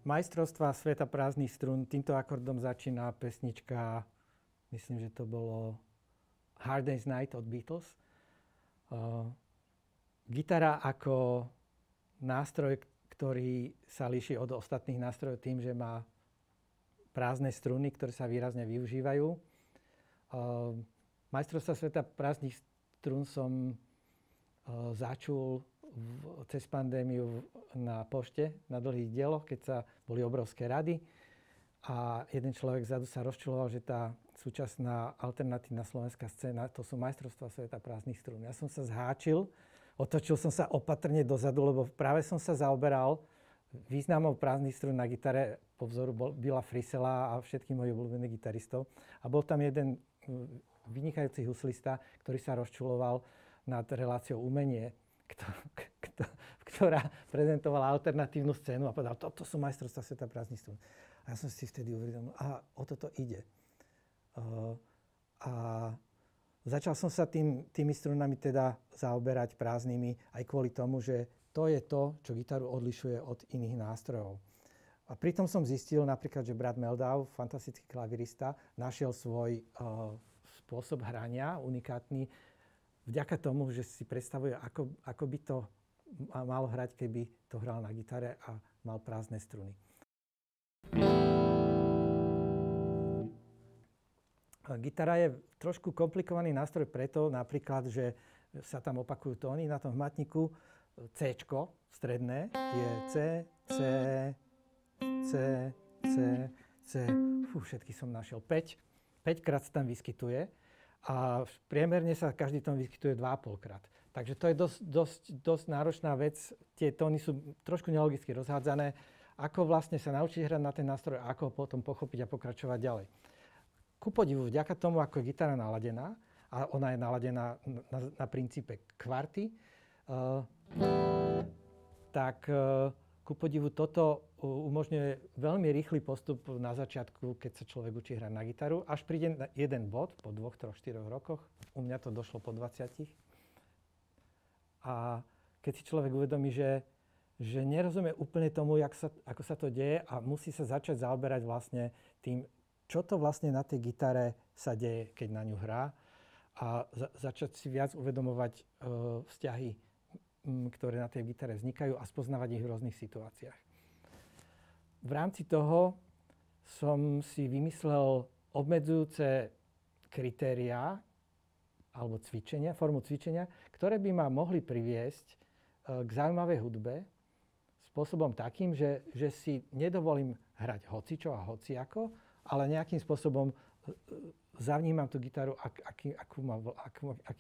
Majstrovstvá sveta prázdnych strún, týmto akordom začína pesnička, myslím, že to bolo Hard Day's Night od Beatles. Gitara ako nástroj, ktorý sa líši od ostatných nástrojov tým, že má prázdne struny, ktoré sa výrazne využívajú. Majstrovstvá sveta prázdnych strún som začul cez pandémiu na pošte, na Dlhých dieloch, keď sa boli obrovské rady. A jeden človek vzadu sa rozčuloval, že tá súčasná alternatívna slovenská scéna, to sú majstrovstvá sveta prázdnych strún. Ja som sa zháčil, otočil som sa opatrne dozadu, lebo práve som sa zaoberal významom prázdnych strún na gitare po vzoru Billa Frisella a všetkých mojich obľúbených gitaristov. A bol tam jeden vynikajúci huslista, ktorý sa rozčuloval nad reláciou Umenie, ktorá prezentovala alternatívnu scénu a povedal, toto sú majstrovstvá sveta prázdnych strún. A ja som si vtedy uvedomil, aha, o toto ide. A začal som sa tými strunami teda zaoberať prázdnymi aj kvôli tomu, že to je to, čo gitaru odlišuje od iných nástrojov. A pritom som zistil napríklad, že Brad Meldau, fantastický klavirista, našiel svoj spôsob hrania, unikátny, vďaka tomu, že si predstavuje, ako by to malo hrať, keby to hral na gitare a mal prázdne struny. Gitara je trošku komplikovaný nástroj preto, napríklad, že sa tam opakujú tóny na tom hmatníku. C-čko, stredné, je C, C, C, C, C. Všetky som našiel 5. 5 krát sa tam vyskytuje. A priemerne sa každý tón vyskytuje 2,5 krát. Takže to je dosť náročná vec. Tie tóny sú trošku nelogicky rozhádzané. Ako vlastne sa naučiť hrať na ten nástroj a ako ho potom pochopiť a pokračovať ďalej. Ku podivu, vďaka tomu, ako je gitara naladená, a ona je naladená na princípe kvarty, tak ku podivu toto umožňuje veľmi rýchly postup na začiatku, keď sa človek učí hrať na gitaru. Až príde jeden bod po 2, 3, 4 rokoch. U mňa to došlo po 20. A keď si človek uvedomí, že nerozumie úplne tomu, ako sa to deje a musí sa začať zaoberať vlastne tým, čo to vlastne na tej gitare sa deje, keď na ňu hrá. A začať si viac uvedomovať vzťahy, ktoré na tej gitare vznikajú a spoznávať ich v rôznych situáciách. V rámci toho som si vymyslel obmedzujúce kritériá alebo cvičenia, formu cvičenia, ktoré by ma mohli priviesť k zaujímavej hudbe spôsobom takým, že si nedovolím hrať hocičo a hociako, ale nejakým spôsobom zavnímam tú gitaru, aký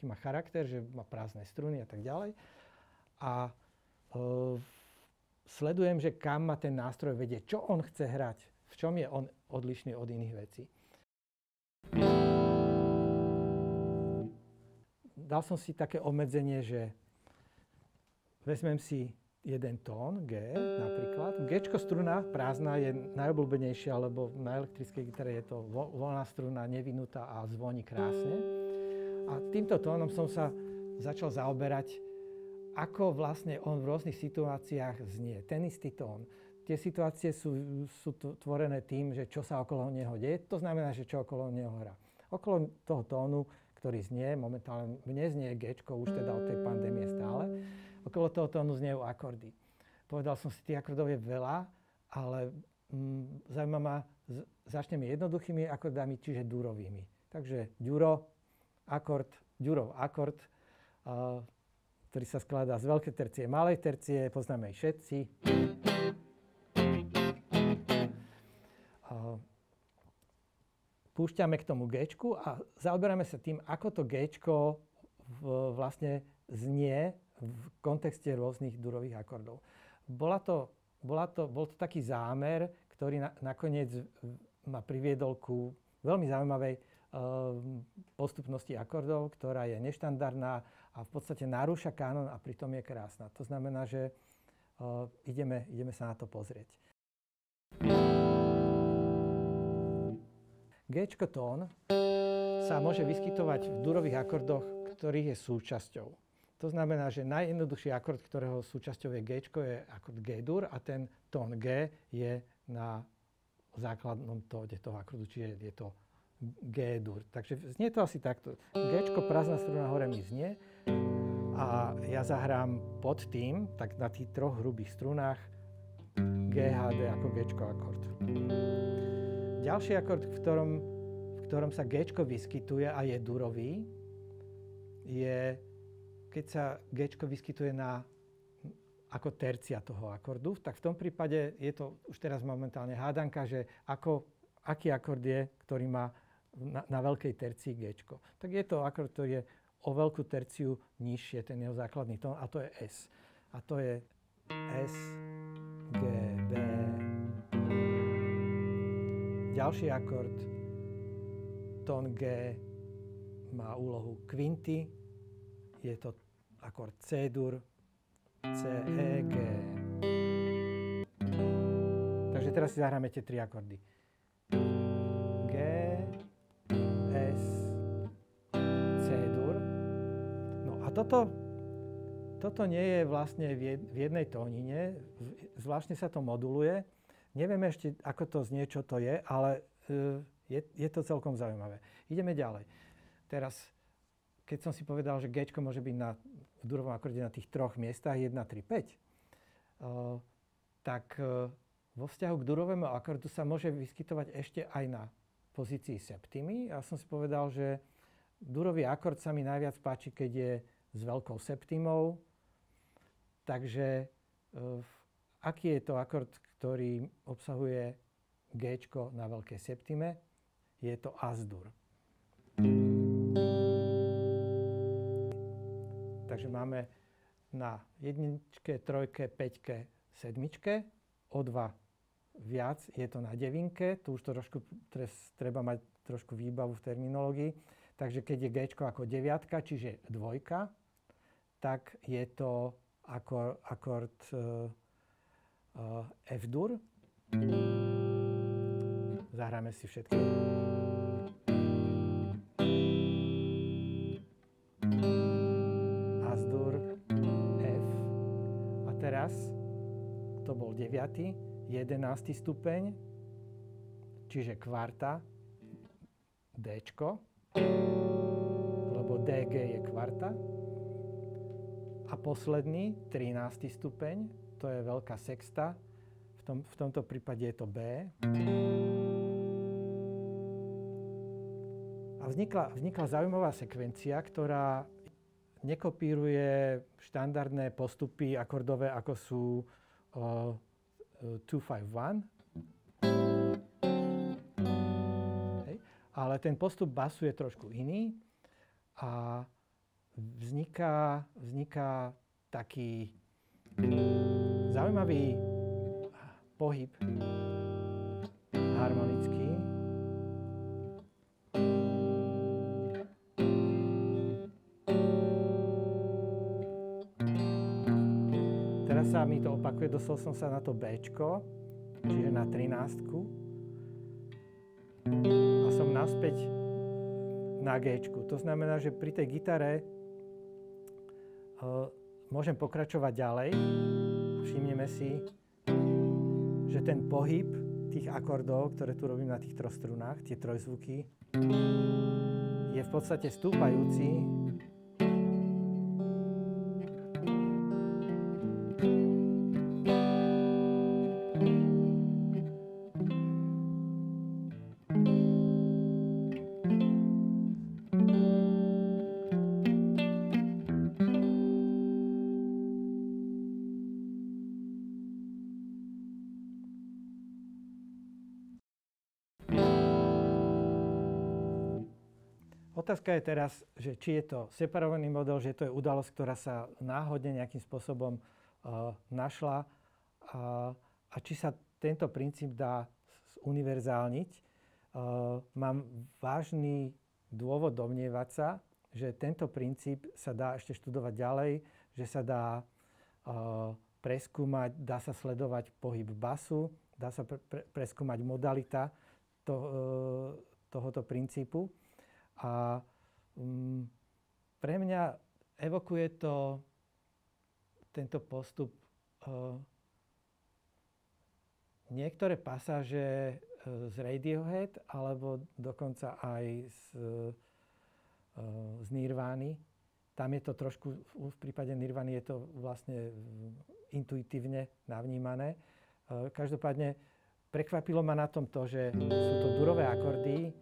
má charakter, že má prázdne struny a tak ďalej. A sledujem, že kam ma ten nástroj vedie, čo on chce hrať, v čom je on odlišný od iných vecí. Dal som si také obmedzenie, že vezmem si jeden tón, G napríklad. Gčko struna prázdna je najobľúbenejšia, lebo na elektrickej gitare je to voľná struna, nevinutá a zvoní krásne. A týmto tónom som sa začal zaoberať, ako vlastne on v rôznych situáciách znie. Ten istý tón. Tie situácie sú tvorené tým, že čo sa okolo neho deje. To znamená, že čo okolo neho hrá. Okolo toho tónu, ktorý znie, momentálne mne znie Gčko, už teda od tej pandémie stále, okolo toho tónu zniejú akordy. Povedal som si, tých akordov je veľa, ale zaujíma ma, začneme jednoduchými akordami, čiže durovými. Takže Ďurov akord, ktorý sa skladá z veľkej tercie, malej tercie, poznáme aj všetci. Púšťame k tomu Gčku a zaoberáme sa tým, ako to Gčko vlastne znie v kontexte rôznych durových akordov. Bol to taký zámer, ktorý nakoniec ma priviedol ku veľmi zaujímavej postupnosti akordov, ktorá je neštandardná a v podstate narúša kánon a pritom je krásna. To znamená, že ideme sa na to pozrieť. Gčko tón sa môže vyskytovať v durových akordoch, ktorých je súčasťou. To znamená, že najjednoduchší akord, ktorého súčasťou je Gčko, je akord G-dur a ten tón G je na základnom tóde toho akordu, čiže je to G-dur. Takže znie to asi takto. Gčko, prázdna struna hore mi znie a ja zahrám pod tým, tak na tých troch hrubých strunách G, H, D ako Gčko akord. Ďalší akord, v ktorom sa Gčko vyskytuje a je durový, je, keď sa Gčko vyskytuje ako tercia toho akordu, tak v tom prípade je to už teraz momentálne hádanka, že aký akord je, ktorý má na veľkej tercii Gčko. Tak je to akord, ktorý je o veľkú terciu nižšie, ten jeho základný tón, a to je S. A to je S, G, B. Ďalší akord, tón G, má úlohu kvinty, je to akord C-dur, C, E, G. Takže teraz si zahráme tie tri akordy. G, S, C-dur. No a toto nie je vlastne v jednej tónine, zvláštne sa to moduluje. Nevieme ešte, ako to znie, čo to je, ale je to celkom zaujímavé. Ideme ďalej. Teraz, keď som si povedal, že Gčko môže byť v durovom akorde na tých troch miestach, 1, 3, 5, tak vo vzťahu k durovému akordu sa môže vyskytovať ešte aj na pozícii septimy. Ja som si povedal, že durový akord sa mi najviac páči, keď je s veľkou septimou. Takže aký je to akord, ktorý obsahuje Gčko na veľkej septime? Je to As-dur. Takže máme na jedničke, trojke, peťke, sedmičke, o 2 viac je to na devinke, tu už to trošku treba mať trošku výbavu v terminológii. Takže keď je Gčko ako deviatka, čiže dvojka, tak je to akord F-dur. Zahráme si všetky. Teraz to bol 9., 11. stupeň, čiže kvarta, Dčko, lebo DG je kvarta. A posledný, 13. stupeň, to je veľká sexta, v tomto prípade je to B. A vznikla zaujímavá sekvencia, ktorá nekopíruje štandardné postupy akordové, ako sú 2-5-1. Ale ten postup basu je trošku iný a vzniká taký zaujímavý pohyb harmonický. Teraz sa mi to opakuje, dostal som sa na to Bčko, čiže na 13. A som naspäť na Gčku. To znamená, že pri tej gitare môžem pokračovať ďalej. Všimneme si, že ten pohyb tých akordov, ktoré tu robím na tých troch strunách, tie trojzvuky, je v podstate stúpajúci. Otázka je teraz, že či je to separovaný model, že to je udalosť, ktorá sa náhodne nejakým spôsobom našla a či sa tento princíp dá univerzálniť. Mám vážny dôvod domnievať sa, že tento princíp sa dá ešte študovať ďalej, že sa dá preskúmať, dá sa sledovať pohyb basu, dá sa preskúmať modalita tohoto princípu. A pre mňa evokuje tento postup niektoré pasáže z Radiohead, alebo dokonca aj z Nirvány. Tam je to trošku, v prípade Nirvány je to vlastne intuitívne navnímané. Každopádne prekvapilo ma na tom to, že sú to durové akordy,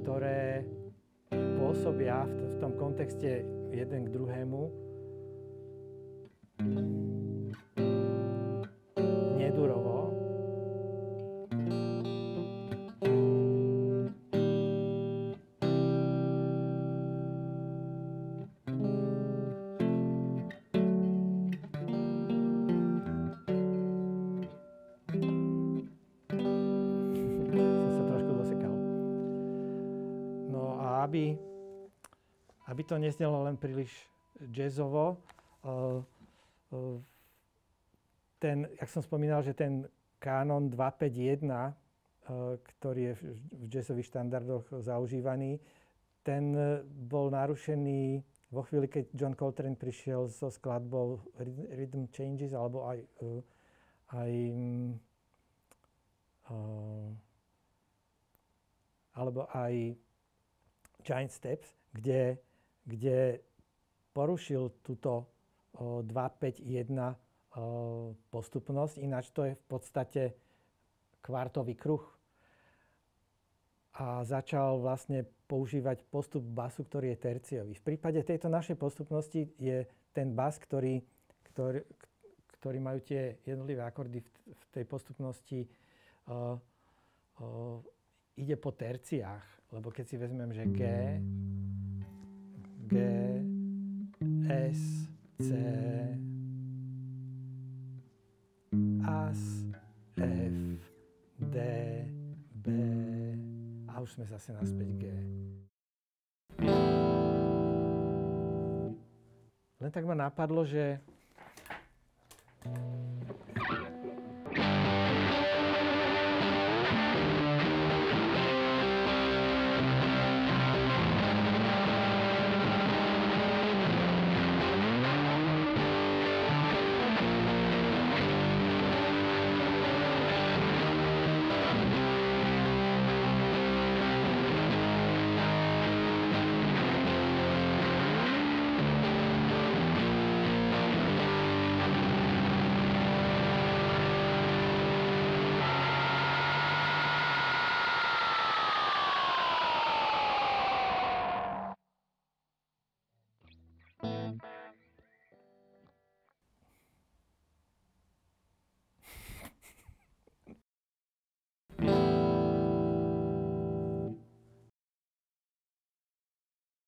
ktoré pôsobia v tom kontexte jeden k druhému nedurovo. Aby to neznelo len príliš jazzovo, jak som spomínal, že ten kánon 2-5-1, ktorý je v jazzových štandardoch zaužívaný, ten bol narušený vo chvíli, keď John Coltrane prišiel so skladbou Rhythm Changes, alebo aj Giant Steps, kde porušil túto 2-5-1 postupnosť. Ináč to je v podstate kvartový kruh. A začal vlastne používať postup basu, ktorý je terciový. V prípade tejto našej postupnosti je ten bas, ktorý majú tie jednotlivé akordy v tej postupnosti, ide po terciách. Lebo keď si vezmem, že G, S, C, As, F, D, B a už sme zase naspäť G. Len tak ma napadlo, že